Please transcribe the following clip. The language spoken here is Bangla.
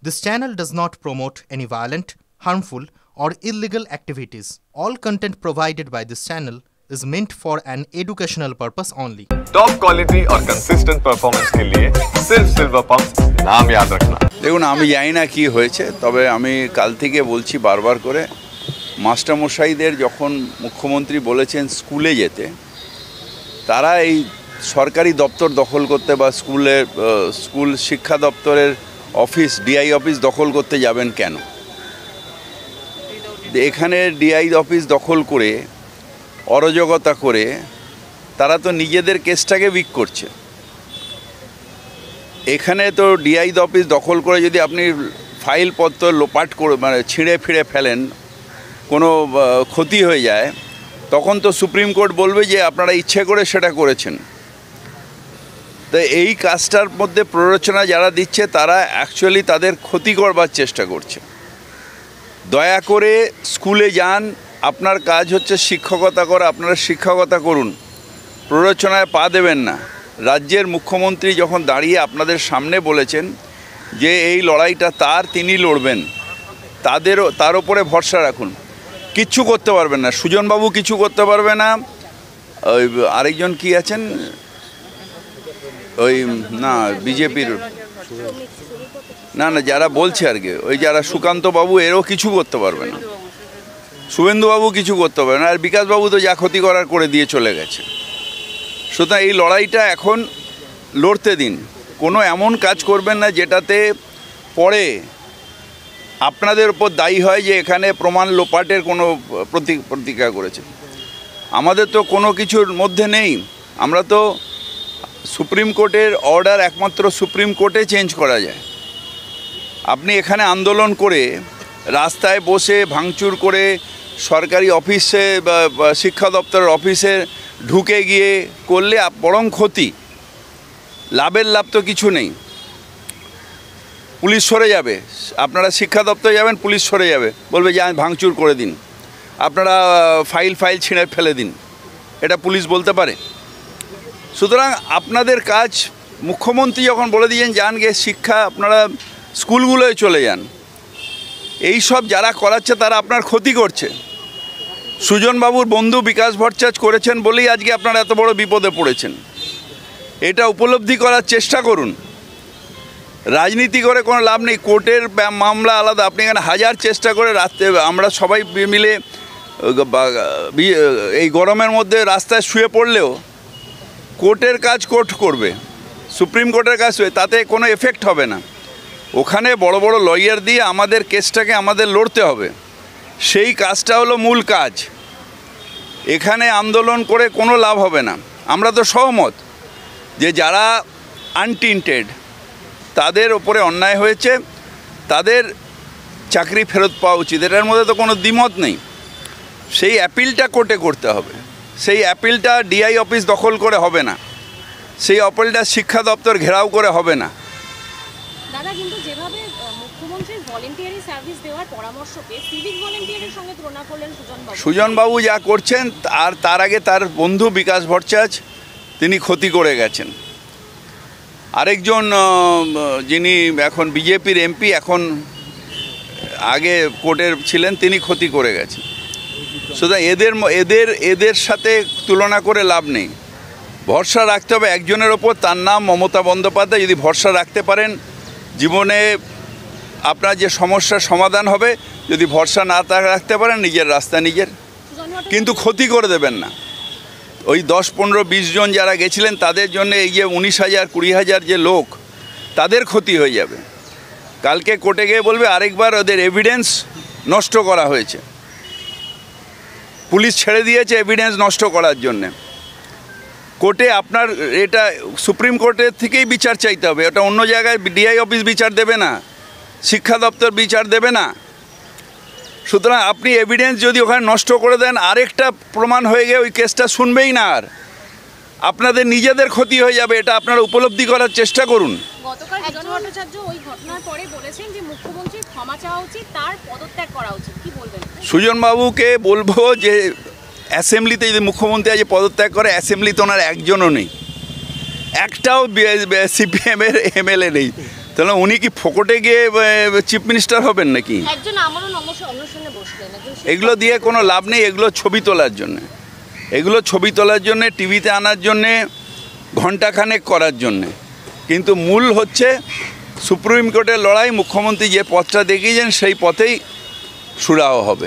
This channel does not promote any violent, harmful, or illegal activities. All content provided by this channel is meant for an educational purpose only. Top quality और कंसिस्टेंट परफॉर्मेंस के लिए सिर्फ सिल्वर पंप नाम याद रखना। দেখুন আমি জানি না কি হয়েছে, তবে আমি কাল থেকে বলছি বারবার করে, মাস্টারমশাইদের যখন মুখ্যমন্ত্রী বলেছেন স্কুলে যেতে, তারা এই সরকারি দপ্তর দখল করতে বা স্কুল শিক্ষা দপ্তরের অফিস ডিআই অফিস দখল করতে যাবেন কেন? এখানে ডিআই অফিস দখল করে অরাজকতা করে তারা তো নিজেদের কেসটাকে উইক করছে। এখানে তো ডিআই অফিস দখল করে যদি আপনি ফাইলপত্র লোপাট করে মানে ছিঁড়ে ফিরে ফেলেন, কোনো ক্ষতি হয়ে যায়, তখন তো সুপ্রিম কোর্ট বলবে যে আপনারা ইচ্ছে করে সেটা করেছেন। তো এই কাজটার মধ্যে প্ররোচনা যারা দিচ্ছে তারা অ্যাকচুয়ালি তাদের ক্ষতি করবার চেষ্টা করছে। দয়া করে স্কুলে যান, আপনার কাজ হচ্ছে শিক্ষকতা করা, আপনারা শিক্ষকতা করুন, প্ররোচনায় পা দেবেন না। রাজ্যের মুখ্যমন্ত্রী যখন দাঁড়িয়ে আপনাদের সামনে বলেছেন যে এই লড়াইটা তিনি লড়বেন, তার উপরে ভরসা রাখুন। কিচ্ছু করতে পারবেন না, সুজনবাবু কিছু করতে পারবে না। ওই আরেকজন কি আছেন, ওই না বিজেপির না যারা বলছে আর কি, ওই যারা সুকান্তবাবু, এরও কিছু করতে পারবে না। শুভেন্দুবাবু কিছু করতে পারবে না, আর বিকাশবাবু তো যা ক্ষতি করার করে দিয়ে চলে গেছে। সুতরাং এই লড়াইটা এখন লড়তে দিন। কোনো এমন কাজ করবেন না যেটাতে পরে আপনাদের উপর দায়ী হয় যে এখানে প্রমাণ লোপাটের কোনো প্রতিজ্ঞা করেছে। আমাদের তো কোনো কিছুর মধ্যে নেই, আমরা তো সুপ্রিম কোর্টের অর্ডার একমাত্র সুপ্রিম কোর্টে চেঞ্জ করা যায়। আপনি এখানে আন্দোলন করে রাস্তায় বসে ভাঙচুর করে সরকারি অফিসে বা শিক্ষা দপ্তরের অফিসে ঢুকে গিয়ে করলে বরং ক্ষতি, লাভের লাভ তো কিছু নেই। পুলিশ সরে যাবে, আপনারা শিক্ষা দপ্তরে যাবেন, পুলিশ সরে যাবে, বলবে যে ভাঙচুর করে দিন, আপনারা ফাইল ছিঁড়ে ফেলে দিন, এটা পুলিশ বলতে পারে? সুতরাং আপনাদের কাজ, মুখ্যমন্ত্রী যখন বলে দিয়েছেন যান গিয়ে শিক্ষা, আপনারা স্কুলগুলোয় চলে যান। এই সব যারা করাচ্ছে তারা আপনার ক্ষতি করছে। সুজনবাবুর বন্ধু বিকাশ ভট্টাচার্য করেছেন বলেই আজকে আপনারা এত বড় বিপদে পড়েছেন। এটা উপলব্ধি করার চেষ্টা করুন। রাজনীতি করে কোনো লাভ নেই, কোর্টের মামলা আলাদা। আপনি এখানে হাজার চেষ্টা করে রাত্রে আমরা সবাই মিলে এই গরমের মধ্যে রাস্তায় শুয়ে পড়লেও কোর্টের কাজ কোর্ট করবে, সুপ্রিম কোর্টের কাজ তাতে কোনো এফেক্ট হবে না। ওখানে বড় বড় লয়ার দিয়ে আমাদের কেসটাকে আমাদের লড়তে হবে, সেই কাজটা হলো মূল কাজ। এখানে আন্দোলন করে কোনো লাভ হবে না। আমরা তো সহমত যে যারা আনটিন্টেড, তাদের ওপরে অন্যায় হয়েছে, তাদের চাকরি ফেরত পাওয়া উচিত, এটার মধ্যে তো কোনো দ্বিমত নেই। সেই অ্যাপিলটা কোর্টে করতে হবে, সেই অ্যাপিলটা ডিআই অফিস দখল করে হবে না, সেই অ্যাপিলটা শিক্ষা দপ্তর ঘেরাও করে হবে না। দাদা, কিন্তু যেভাবে মুখ্যমন্ত্রীর ভলেন্টিয়ারি সার্ভিস দেওয়ার পরামর্শকে সিভিক ভলেন্টিয়ারের সঙ্গে তুলনা করলেন সুজনবাবু যা করছেন, আর তার আগে তার বন্ধু বিকাশ ভট্টাচার্য তিনি ক্ষতি করে গেছেন। আরেকজন যিনি এখন বিজেপির এমপি, এখন আগে কোর্টের ছিলেন, তিনি ক্ষতি করে গেছেন। সুতরাং এদের সাথে তুলনা করে লাভ নেই। ভরসা রাখতে হবে একজনের ওপর, তার নাম মমতা বন্দ্যোপাধ্যায়। যদি ভরসা রাখতে পারেন, জীবনে আপনার যে সমস্যার সমাধান হবে। যদি ভরসা না রাখতে পারেন, নিজের রাস্তা নিজের, কিন্তু ক্ষতি করে দেবেন না। ওই 10, 15, 20 জন যারা গেছিলেন তাদের জন্য এই যে 19,000, 20,000 যে লোক, তাদের ক্ষতি হয়ে যাবে। কালকে কোর্টে গিয়ে বলবে আরেকবার ওদের এভিডেন্স নষ্ট করা হয়েছে, পুলিশ ছেড়ে দিয়েছে এভিডেন্স নষ্ট করার জন্যে। কোর্টে আপনার এটা সুপ্রিম কোর্টের থেকেই বিচার চাইতে হবে, ওটা অন্য জায়গায় ডিআই অফিস বিচার দেবে না, শিক্ষা দপ্তর বিচার দেবে না। সুতরাং আপনি এভিডেন্স যদি ওখানে নষ্ট করে দেন, আরেকটা প্রমাণ হয়ে গিয়ে ওই কেসটা শুনবেই না, আর আপনাদের নিজেদের ক্ষতি হয়ে যাবে। এটা আপনারা উপলব্ধি করার চেষ্টা করুন। গতকাল সুজন ভট্টাচার্য ওই ঘটনার পরে বলেছেন যে মুখ্যমন্ত্রীর ক্ষমা চাওয়া উচিত, তার পদত্যাগ করা উচিত, কি বলবেন? সুজনবাবুকে বলবো যে অ্যাসেম্বলিতে যদি মুখ্যমন্ত্রী আজ পদত্যাগ করে, অ্যাসেম্বলিতে ওনার একজনও নেই, একটাও সিপিএমের এমএলএ নেই। তাহলে উনি কি ফোকটে গিয়ে চিফ মিনিস্টার হবেন নাকি? একজন আমরণ অনশনে বসলেন, এগুলো দিয়ে কোনো লাভ নেই। এগুলো ছবি তোলার জন্যে, এগুলো ছবি তোলার জন্যে, টিভিতে আনার জন্যে, ঘণ্টাখানেক করার জন্যে। কিন্তু মূল হচ্ছে সুপ্রিম কোর্টের লড়াই। মুখ্যমন্ত্রী যে পথটা দেখিয়েছেন সেই পথেই সুরাহ হবে।